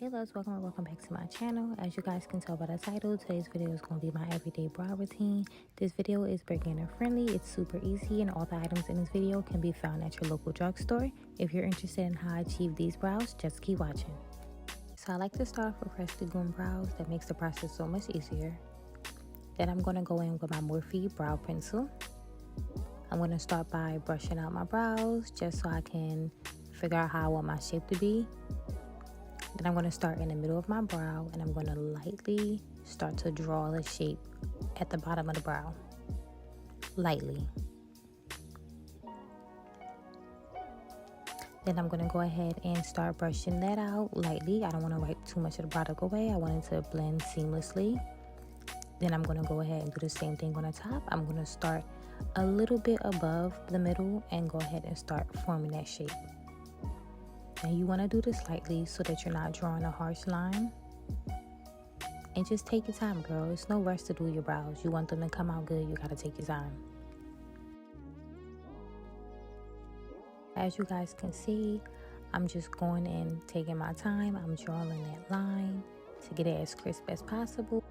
Hey loves, welcome back to my channel. As you guys can tell by the title, today's video is going to be my everyday brow routine. This video is beginner friendly, it's super easy, and all the items in this video can be found at your local drugstore. If you're interested in how I achieve these brows, just keep watching. So I like to start off with fresh lagoon brows. That makes the process so much easier. Then I'm going to go in with my Morphe brow pencil. I'm going to start by brushing out my brows just so I can figure out how I want my shape to be. Then I'm going to start in the middle of my brow and I'm going to lightly start to draw the shape at the bottom of the brow. Lightly. Then I'm going to go ahead and start brushing that out lightly. I don't want to wipe too much of the product away. I want it to blend seamlessly. Then I'm going to go ahead and do the same thing on the top. I'm going to start a little bit above the middle and go ahead and start forming that shape. And you want to do this lightly so that you're not drawing a harsh line. And just take your time, girl. It's no rush to do your brows. You want them to come out good, you got to take your time. As you guys can see, I'm just going in, taking my time. I'm drawing that line to get it as crisp as possible.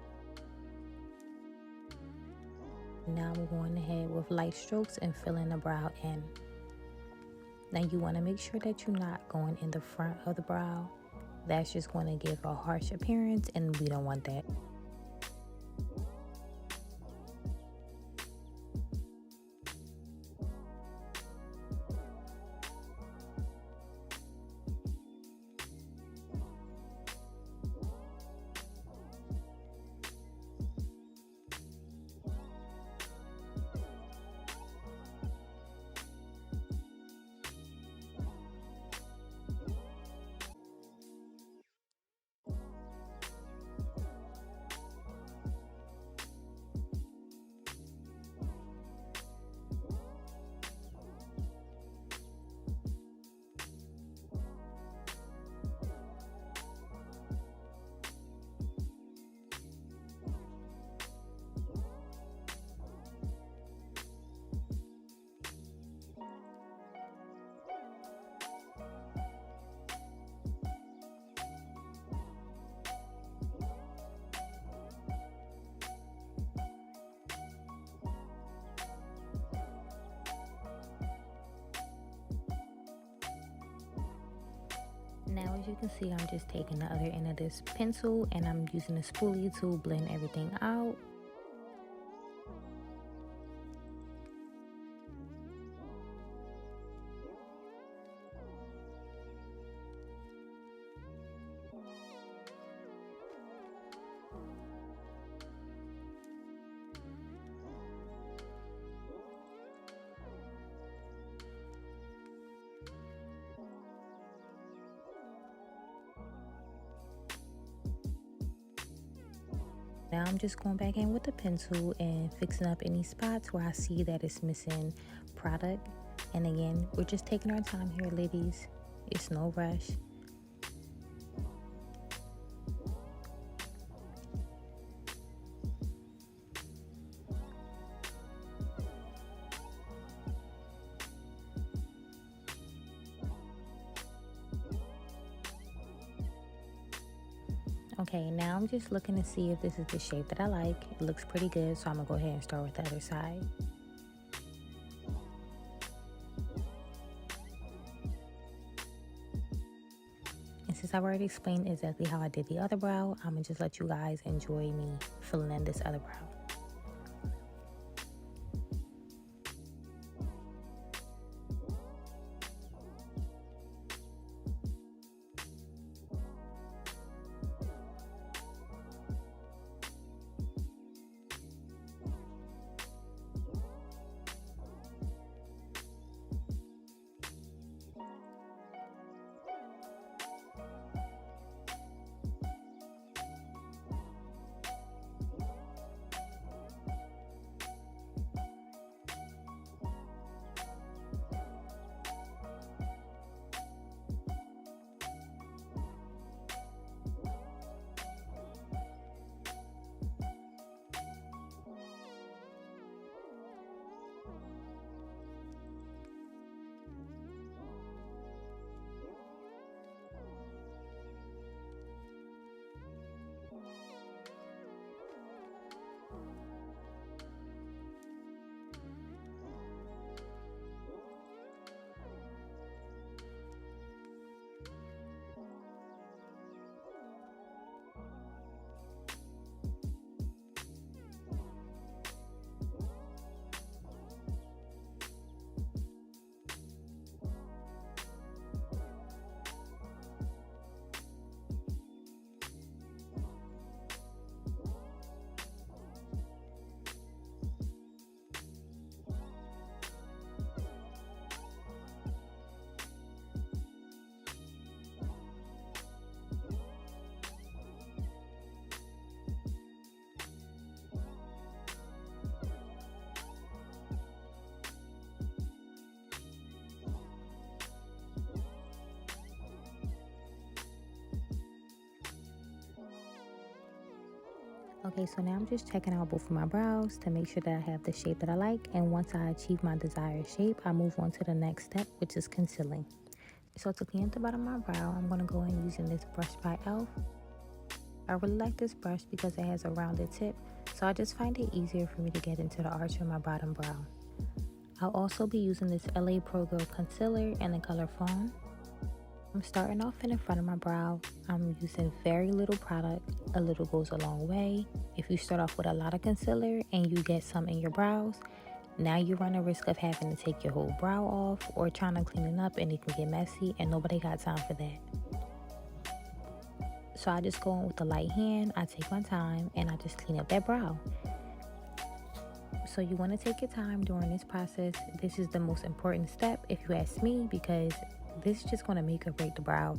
Now I'm going ahead with light strokes and filling the brow in. Now you want to make sure that you're not going in the front of the brow. That's just going to give a harsh appearance and we don't want that. Now as you can see, I'm just taking the other end of this pencil and I'm using a spoolie to blend everything out. Now I'm just going back in with the pencil and fixing up any spots where I see that it's missing product. And again, we're just taking our time here, ladies. It's no rush. Okay, now I'm just looking to see if this is the shape that I like. It looks pretty good, so I'm gonna go ahead and start with the other side. And since I've already explained exactly how I did the other brow, I'm gonna just let you guys enjoy me filling in this other brow. Okay, so now I'm just checking out both of my brows to make sure that I have the shape that I like. And once I achieve my desired shape, I move on to the next step, which is concealing. So to clean up the bottom of my brow, I'm going to go in using this brush by e.l.f. I really like this brush because it has a rounded tip, so I just find it easier for me to get into the arch of my bottom brow. I'll also be using this LA Pro Girl concealer in the color Fawn. I'm starting off in the front of my brow. I'm using very little product. A little goes a long way. If you start off with a lot of concealer and you get some in your brows, now you run a risk of having to take your whole brow off or trying to clean it up, and it can get messy, and nobody got time for that. So I just go in with a light hand. I take my time and I just clean up that brow. So you want to take your time during this process. This is the most important step if you ask me, because this is just going to make or break the brow.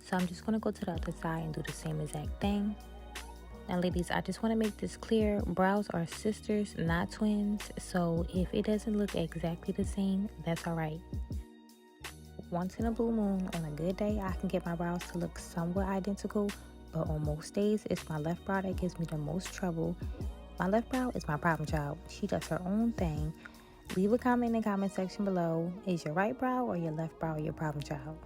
So I'm just going to go to the other side and do the same exact thing. Now ladies, I just want to make this clear. Brows are sisters, not twins. So if it doesn't look exactly the same, that's alright. Once in a blue moon, on a good day, I can get my brows to look somewhat identical. But on most days, it's my left brow that gives me the most trouble. My left brow is my problem child. She does her own thing. Leave a comment in the comment section below. Is your right brow or your left brow your problem child?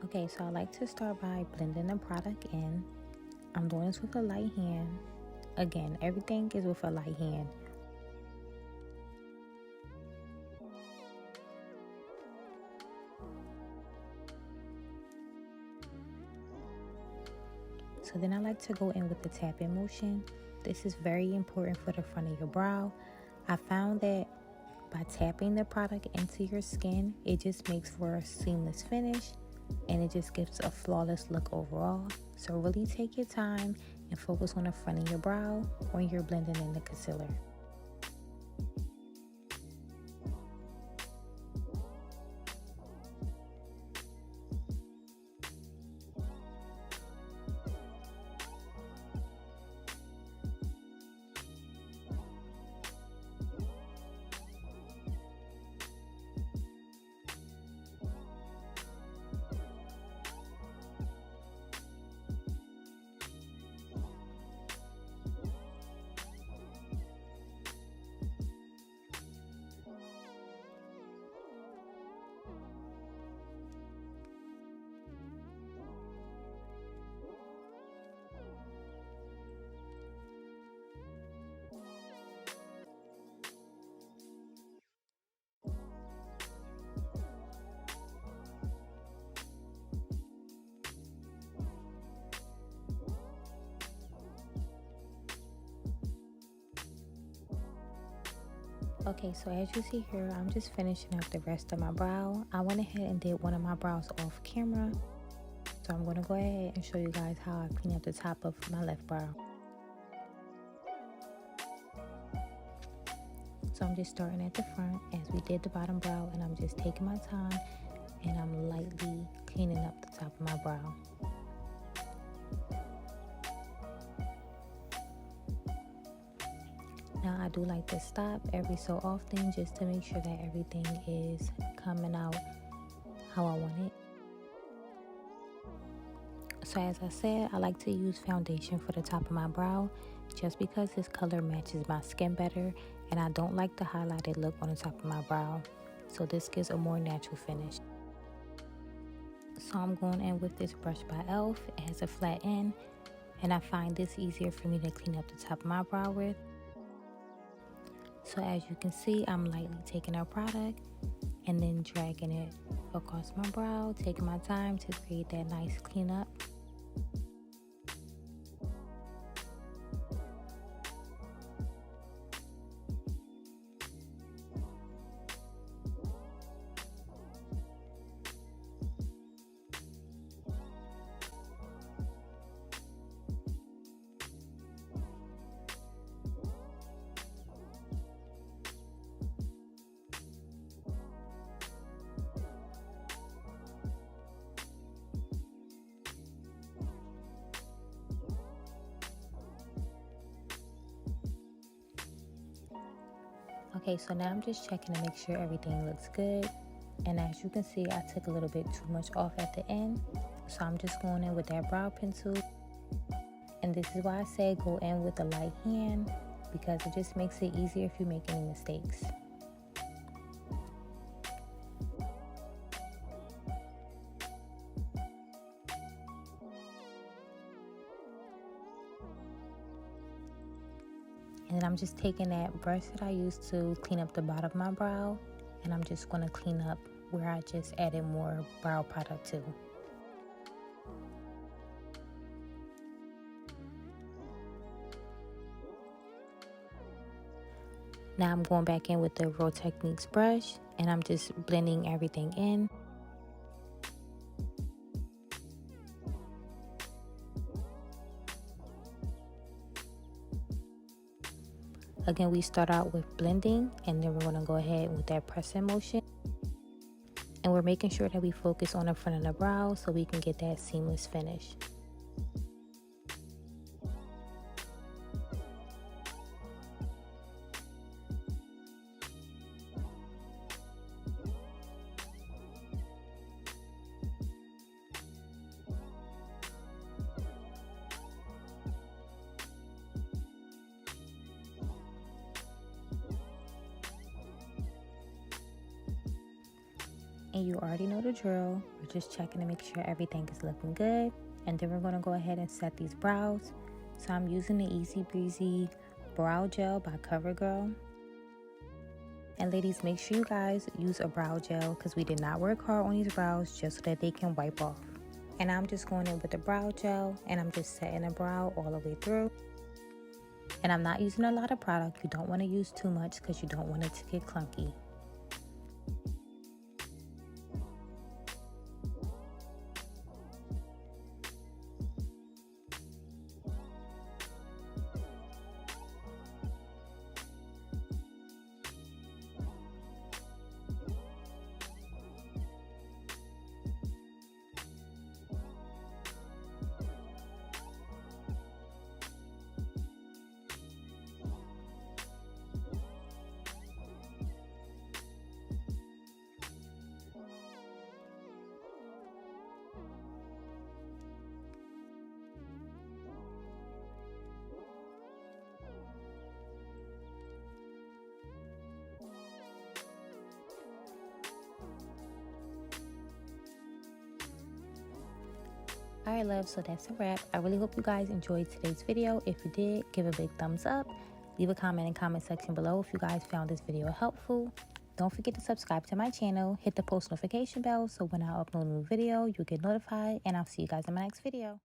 Okay, so I like to start by blending the product in. I'm doing this with a light hand. Again, everything is with a light hand. So then I like to go in with the tapping motion. This is very important for the front of your brow. I found that by tapping the product into your skin, it just makes for a seamless finish, and it just gives a flawless look overall. So really take your time and focus on the front of your brow when you're blending in the concealer. Okay, so as you see here, I'm just finishing up the rest of my brow. I went ahead and did one of my brows off camera. So I'm going to go ahead and show you guys how I clean up the top of my left brow. So I'm just starting at the front as we did the bottom brow, and I'm just taking my time and I'm lightly cleaning up the top of my brow. Now I do like to stop every so often just to make sure that everything is coming out how I want it. So as I said, I like to use foundation for the top of my brow just because this color matches my skin better, and I don't like the highlighted look on the top of my brow. So this gives a more natural finish. So I'm going in with this brush by e.l.f. It has a flat end, and I find this easier for me to clean up the top of my brow with. So as you can see, I'm lightly taking our product and then dragging it across my brow, taking my time to create that nice cleanup. Okay, so now I'm just checking to make sure everything looks good. And as you can see, I took a little bit too much off at the end. So I'm just going in with that brow pencil. And this is why I say go in with a light hand, because it just makes it easier if you make any mistakes. And I'm just taking that brush that I used to clean up the bottom of my brow, and I'm just going to clean up where I just added more brow product to. Now I'm going back in with the Real Techniques brush, and I'm just blending everything in. Again, we start out with blending, and then we're going to go ahead with that pressing motion. And we're making sure that we focus on the front of the brow so we can get that seamless finish. And you already know the drill. We're just checking to make sure everything is looking good. And then we're going to go ahead and set these brows. So I'm using the Easy Breezy Brow Gel by CoverGirl. And ladies, make sure you guys use a brow gel because we did not work hard on these brows just so that they can wipe off. And I'm just going in with the brow gel, and I'm just setting the brow all the way through. And I'm not using a lot of product. You don't want to use too much because you don't want it to get clunky. Alright love, so that's a wrap. I really hope you guys enjoyed today's video. If you did, give a big thumbs up. Leave a comment in the comment section below if you guys found this video helpful. Don't forget to subscribe to my channel. Hit the post notification bell so when I upload a new video, you'll get notified. And I'll see you guys in my next video.